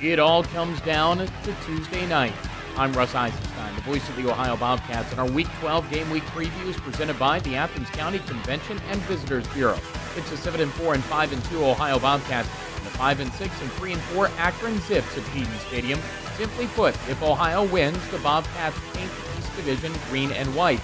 It all comes down to Tuesday night. I'm Russ Eisenstein, the voice of the Ohio Bobcats, and our Week 12 game week preview is presented by the Athens County Convention and Visitors Bureau. It's the 7-4 and 5-2 Ohio Bobcats and the 5-6 and 3-4 Akron Zips at Eaton Stadium. Simply put, if Ohio wins, the Bobcats paint the East Division green and white.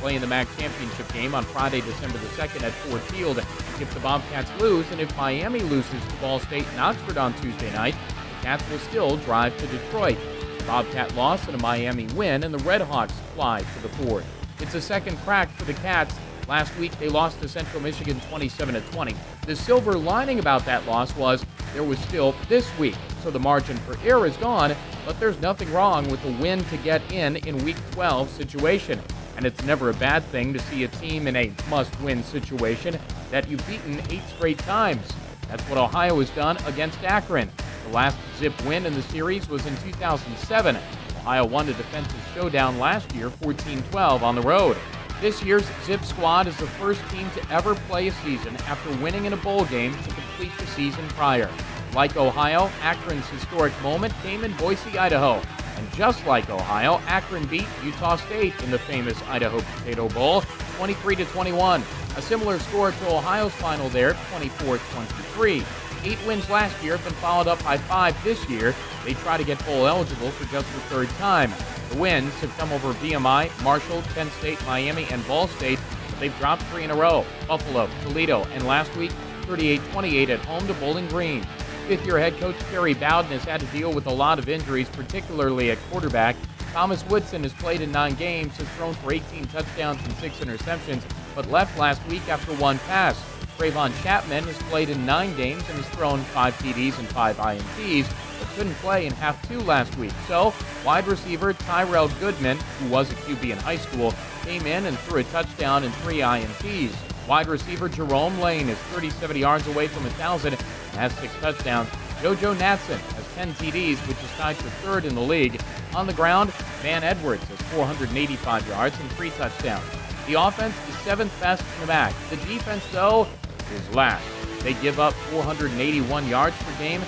Playing the MAC championship game on Friday, December the 2nd at Ford Field. If the Bobcats lose, and if Miami loses to Ball State and Oxford on Tuesday night, the Cats will still drive to Detroit. The Bobcat loss and a Miami win, and the Redhawks fly to the Ford. It's a second crack for the Cats. Last week, they lost to Central Michigan 27-20. The silver lining about that loss was there was still this week, so the margin for error is gone, but there's nothing wrong with the win to get in Week 12 situation. And it's never a bad thing to see a team in a must-win situation that you've beaten 8 straight times. That's what Ohio has done against Akron. The last Zip win in the series was in 2007. Ohio won the defensive showdown last year, 14-12 on the road. This year's Zip squad is the first team to ever play a season after winning in a bowl game to complete the season prior. Like Ohio, Akron's historic moment came in Boise, Idaho. And just like Ohio, Akron beat Utah State in the famous Idaho Potato Bowl, 23-21. A similar score to Ohio's final there, 24-23. 8 wins last year have been followed up by 5 this year. They try to get bowl eligible for just the third time. The wins have come over VMI, Marshall, Penn State, Miami, and Ball State, but they've dropped 3 in a row. Buffalo, Toledo, and last week, 38-28 at home to Bowling Green. Fifth-year head coach Terry Bowden has had to deal with a lot of injuries, particularly at quarterback. Thomas Woodson has played in 9 games, has thrown for 18 touchdowns and 6 interceptions, but left last week after 1 pass. Trayvon Chapman has played in 9 games and has thrown 5 TDs and 5 INTs, but couldn't play in half 2 last week. So, wide receiver Tyrell Goodman, who was a QB in high school, came in and threw a touchdown and 3 INTs. Wide receiver Jerome Lane is 37 yards away from 1,000 and has 6 touchdowns. JoJo Natson has 10 TDs, which is tied for 3rd in the league. On the ground, Van Edwards has 485 yards and 3 touchdowns. The offense is 7th best in the MAC. The defense, though, is last. They give up 481 yards per game,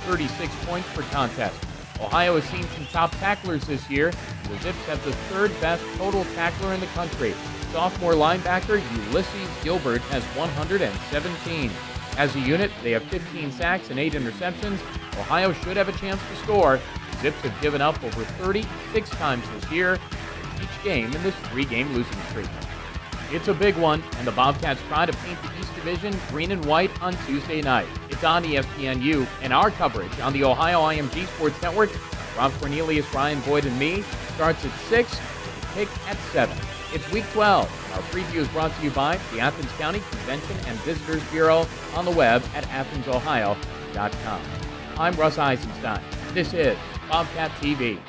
36 points per contest. Ohio has seen some top tacklers this year. The Zips have the 3rd best total tackler in the country. Sophomore linebacker Ulysses Gilbert has 117. As a unit, they have 15 sacks and 8 interceptions. Ohio should have a chance to score. Zips have given up over 36 times this year, each game in this 3-game losing streak. It's a big one, and the Bobcats try to paint the East Division green and white on Tuesday night. It's on ESPNU, and our coverage on the Ohio IMG Sports Network, Rob Cornelius, Ryan Boyd, and me, starts at 6, with a kick at 7. It's Week 12. Our preview is brought to you by the Athens County Convention and Visitors Bureau on the web at AthensOhio.com. I'm Russ Eisenstein. This is Bobcat TV.